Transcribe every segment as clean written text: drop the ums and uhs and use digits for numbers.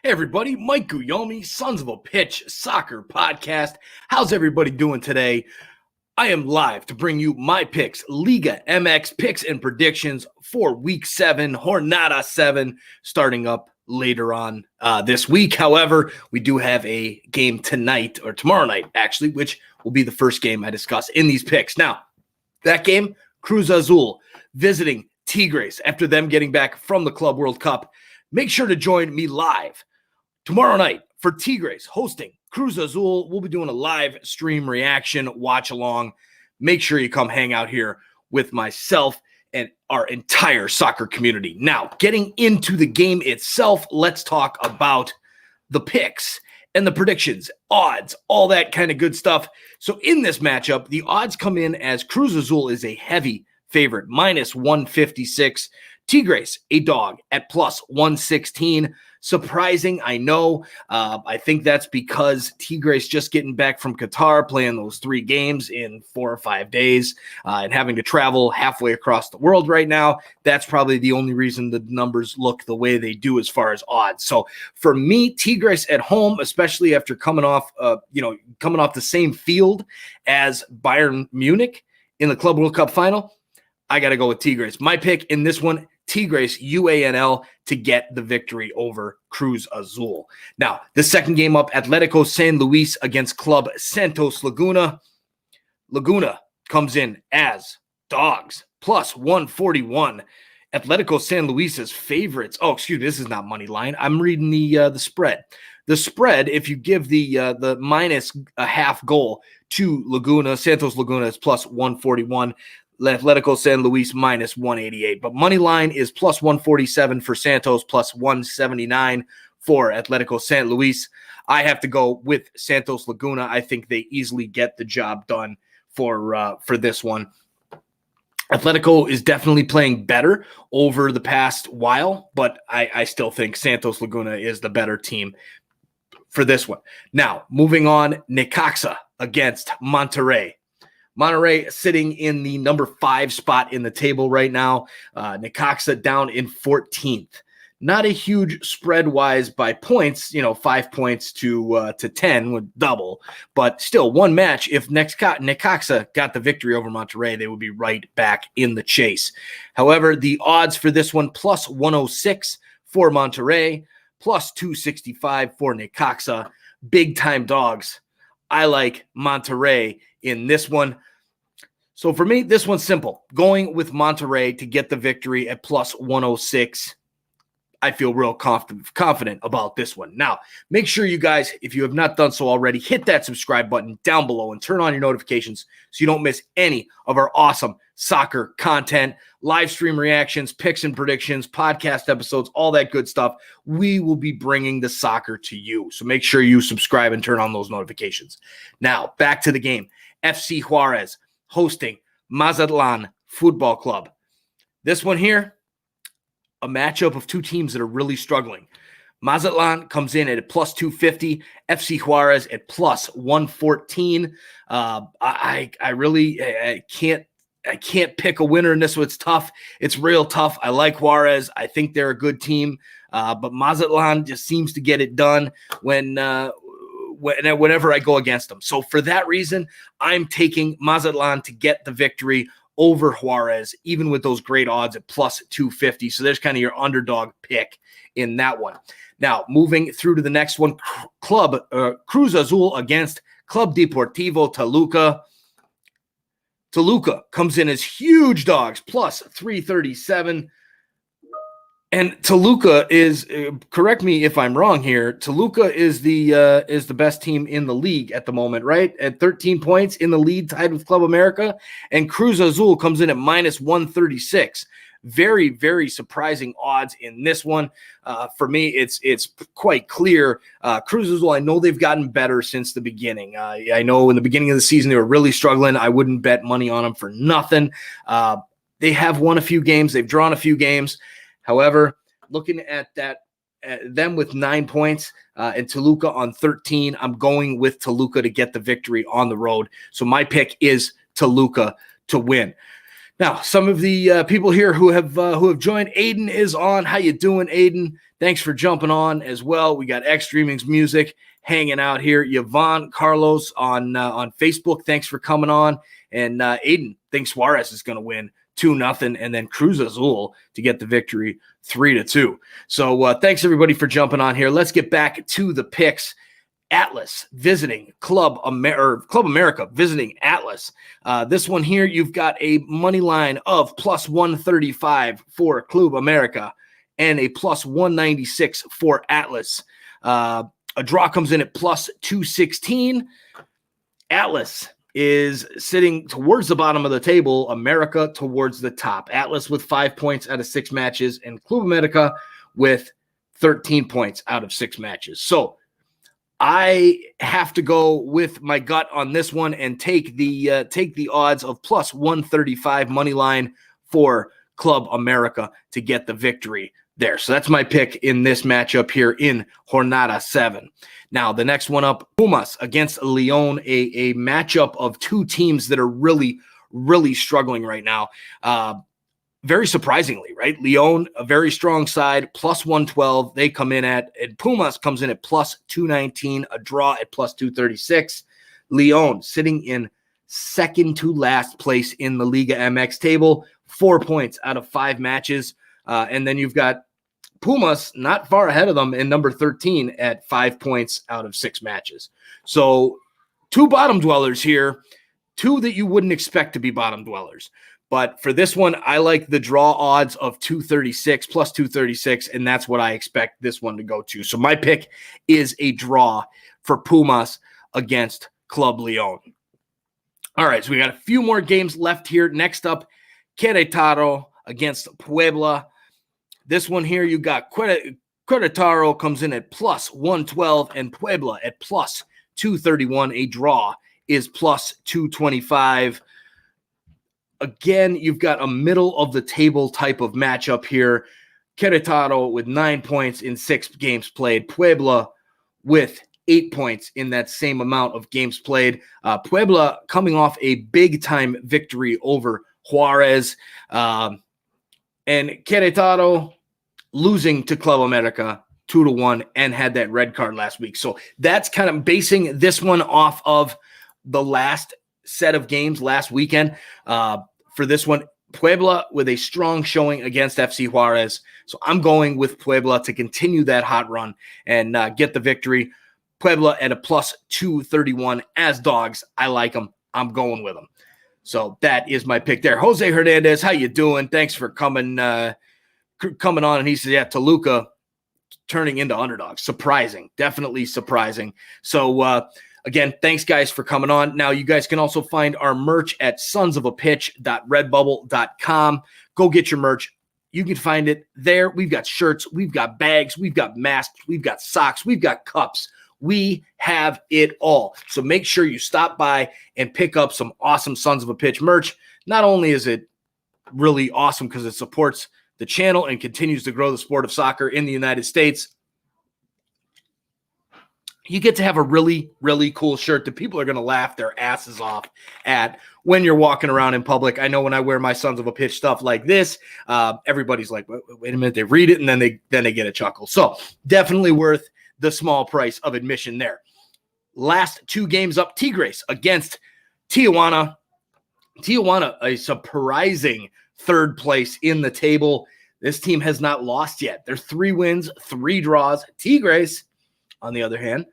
Hey everybody, Mike Guillaume, Sons of a Pitch Soccer Podcast. How's everybody doing today? I am live to bring you my picks, Liga MX picks and predictions for Week 7, Jornada 7, starting up later on this week. However, we do have a game tonight, or tomorrow night actually, which will be the first game I discuss in these picks. Now, that game, Cruz Azul visiting Tigres after them getting back from the Club World Cup. Make sure to join me live tomorrow night for Tigres hosting Cruz Azul. We'll be doing a live stream reaction, watch along. Make sure you come hang out here with myself and our entire soccer community. Now, getting into the game itself, let's talk about the picks and the predictions, odds, all that kind of good stuff. So in this matchup, the odds come in as Cruz Azul is a heavy favorite, minus 156. Tigres, a dog at plus 116. Surprising, I know. I think that's because Tigres just getting back from Qatar, playing those 3 games in 4 or 5 days, and having to travel halfway across the world right now. That's probably the only reason the numbers look the way they do as far as odds. So for me, Tigres at home, especially after coming off the same field as Bayern Munich in the Club World Cup final, I got to go with Tigres. My pick in this one, Tigres, UANL, to get the victory over Cruz Azul. Now, the second game up, Atletico San Luis against Club Santos Laguna. Laguna comes in as dogs, plus 141. Atletico San Luis's favorites. Oh, excuse me, this is not money line. I'm reading the spread. The spread, if you give the minus a half goal to Laguna, Santos Laguna is plus 141. Atletico San Luis minus 188. But money line is plus 147 for Santos, plus 179 for Atletico San Luis. I have to go with Santos Laguna. I think they easily get the job done for this one. Atletico is definitely playing better over the past while, but I still think Santos Laguna is the better team for this one. Now, moving on, Necaxa against Monterrey. Monterrey sitting in the number 5 spot in the table right now. Necaxa down in 14th. Not a huge spread-wise by points, 5 points to 10 would double. But still, one match, if Necaxa got the victory over Monterrey, they would be right back in the chase. However, the odds for this one, plus 106 for Monterrey, plus 265 for Necaxa. Big-time dogs. I like Monterrey in this one. So for me, this one's simple. Going with Monterrey to get the victory at plus 106. I feel real confident about this one. Now, make sure you guys, if you have not done so already, hit that subscribe button down below and turn on your notifications so you don't miss any of our awesome soccer content, live stream reactions, picks and predictions, podcast episodes, all that good stuff. We will be bringing the soccer to you. So make sure you subscribe and turn on those notifications. Now, back to the game. FC Juarez hosting Mazatlan Football Club. This one here, a matchup of 2 teams that are really struggling. Mazatlan comes in at plus 250, FC Juarez at plus 114. I can't pick a winner in this one. It's tough. It's real tough. I like Juarez. I think they're a good team, but Mazatlan just seems to get it done whenever I go against them. So for that reason, I'm taking Mazatlan to get the victory over Juarez, even with those great odds at plus 250. So there's kind of your underdog pick in that one. Now, moving through to the next one, Cruz Azul against Club Deportivo Toluca. Toluca comes in as huge dogs, plus 337. And Toluca is, correct me if I'm wrong here, Toluca is the best team in the league at the moment, right? At 13 points in the lead, tied with Club America. And Cruz Azul comes in at minus 136. Very, very surprising odds in this one. For me, it's quite clear. Cruz Azul, I know they've gotten better since the beginning. I know in the beginning of the season they were really struggling. I wouldn't bet money on them for nothing. They have won a few games. They've drawn a few games. However, looking at them with 9 points and Toluca on 13, I'm going with Toluca to get the victory on the road. So my pick is Toluca to win. Now, some of the people here who have joined, Aiden is on. How you doing, Aiden? Thanks for jumping on as well. We got X Streaming's music hanging out here. Yvonne Carlos on Facebook. Thanks for coming on. And Aiden thinks Juarez is going to win 2-0, and then Cruz Azul to get the victory 3-2. So thanks everybody for jumping on here. Let's get back to the picks. Atlas visiting Club America visiting Atlas. This one here, you've got a money line of plus 135 for Club America and a plus 196 for Atlas. A draw comes in at plus 216. Atlas is sitting towards the bottom of the table, America towards the top. Atlas with 5 points out of 6 matches, and Club America with 13 points out of 6 matches. So I have to go with my gut on this one and take the odds of plus 135 money line for Club America to get the victory there. So that's my pick in this matchup here in Jornada 7. Now, the next one up, Pumas against Leon, a matchup of two teams that are really, really struggling right now. Very surprisingly, right? Leon, a very strong side, plus 112. They come in at, and Pumas comes in at plus 219, a draw at plus 236. Leon sitting in second to last place in the Liga MX table, 4 points out of 5 matches. And then you've got Pumas not far ahead of them in number 13 at 5 points out of 6 matches. So 2 bottom dwellers here, 2 that you wouldn't expect to be bottom dwellers. But for this one, I like the draw odds of 236 plus 236, and that's what I expect this one to go to. So my pick is a draw for Pumas against Club Leon. All right, so we got a few more games left here. Next up, Queretaro against Puebla. This one here, you got Queretaro comes in at plus 112 and Puebla at plus 231. A draw is plus 225. Again, you've got a middle-of-the-table type of matchup here. Queretaro with 9 points in 6 games played. Puebla with 8 points in that same amount of games played. Puebla coming off a big-time victory over Juarez. And Queretaro losing to Club America 2-1 and had that red card last week. So that's kind of basing this one off of the last set of games last weekend. For this one, Puebla with a strong showing against FC Juarez. So I'm going with Puebla to continue that hot run and get the victory. Puebla at a plus 231 as dogs. I like them. I'm going with them. So that is my pick there. Jose Hernandez, how you doing? Thanks for coming on. And he says, yeah, Toluca turning into underdogs. Surprising. Definitely surprising. So, again, thanks, guys, for coming on. Now, you guys can also find our merch at sonsofapitch.redbubble.com. Go get your merch. You can find it there. We've got shirts. We've got bags. We've got masks. We've got socks. We've got cups. We have it all. So make sure you stop by and pick up some awesome Sons of a Pitch merch. Not only is it really awesome because it supports the channel and continues to grow the sport of soccer in the United States, you get to have a really, really cool shirt that people are going to laugh their asses off at when you're walking around in public. I know when I wear my Sons of a Pitch stuff like this, everybody's like, wait a minute, they read it, and then they get a chuckle. So definitely worth the small price of admission there. Last 2 games up, Tigres against Tijuana. Tijuana, a surprising 3rd place in the table. This team has not lost yet. They're 3 wins, 3 draws. Tigres, on the other hand,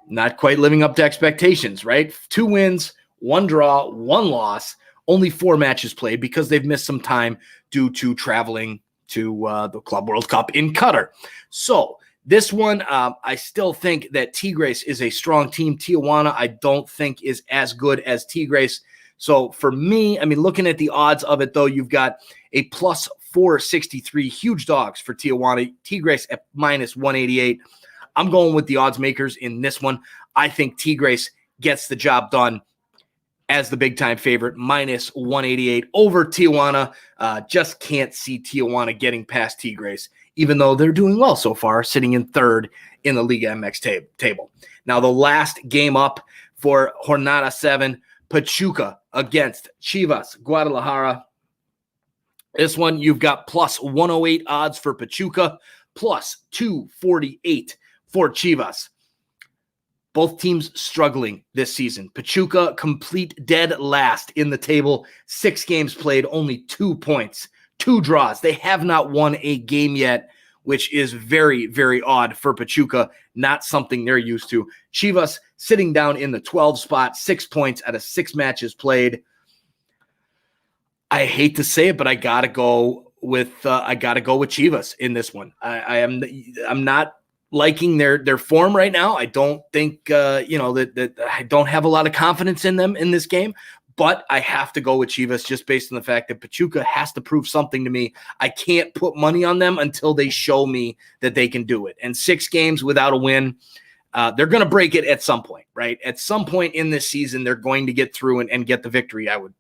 not quite living up to expectations, right? 2 wins, 1 draw, 1 loss, only 4 matches played because they've missed some time due to traveling to the Club World Cup in Qatar. So this one, I still think that Tigres is a strong team. Tijuana, I don't think is as good as Tigres. So for me, I mean, looking at the odds of it, though, you've got a plus 463, huge dogs for Tijuana. Tigres at minus 188. I'm going with the odds makers in this one. I think Tigres gets the job done as the big-time favorite, minus 188 over Tijuana. Just can't see Tijuana getting past Tigres, even though they're doing well so far, sitting in 3rd in the Liga MX table. Now, the last game up for Jornada 7, Pachuca against Chivas Guadalajara. This one, you've got plus 108 odds for Pachuca, plus 248 for Chivas. Both teams struggling this season. Pachuca complete dead last in the table. 6 games played, only 2 points, 2 draws. They have not won a game yet, which is very, very odd for Pachuca. Not something they're used to. Chivas sitting down in the 12 spot, 6 points out of 6 matches played. I hate to say it, but I gotta go with Chivas in this one. I'm not liking their form right now. I don't think that I don't have a lot of confidence in them in this game, but I have to go with Chivas just based on the fact that Pachuca has to prove something to me. I can't put money on them until they show me that they can do it. And 6 games without a win, they're going to break it at some point, right? At some point in this season, they're going to get through and get the victory. I would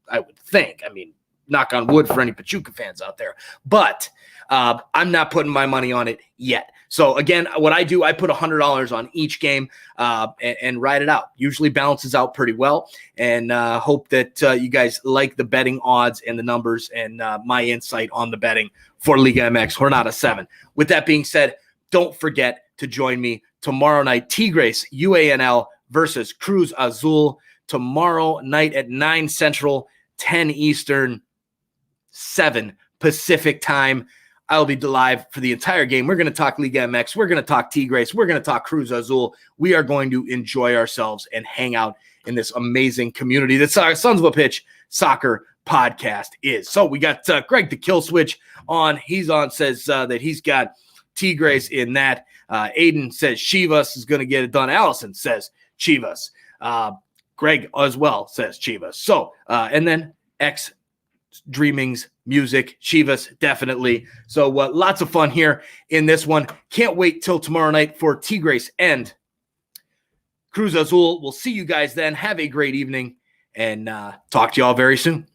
think. I mean, knock on wood for any Pachuca fans out there, but I'm not putting my money on it yet. So again, what I do, I put $100 on each game and ride it out. Usually balances out pretty well, and hope that you guys like the betting odds and the numbers and my insight on the betting for Liga MX Jornada 7. With that being said, don't forget to join me tomorrow night. TGrace UANL versus Cruz Azul tomorrow night at 9 Central, 10 Eastern, 7 Pacific time. I'll be live for the entire game. We're going to talk Liga MX. We're going to talk Tigres. We're going to talk Cruz Azul. We are going to enjoy ourselves and hang out in this amazing community that Sons of a Pitch Soccer podcast is. So we got Greg the Kill Switch on. He's on, says that he's got Tigres in that. Aiden says Chivas is going to get it done. Allison says Chivas. Greg as well says Chivas. So, and then X Dreamings Music, Chivas, definitely. So lots of fun here in this one. Can't wait till tomorrow night for Tigres and Cruz Azul. We'll see you guys then. Have a great evening, and talk to you all very soon.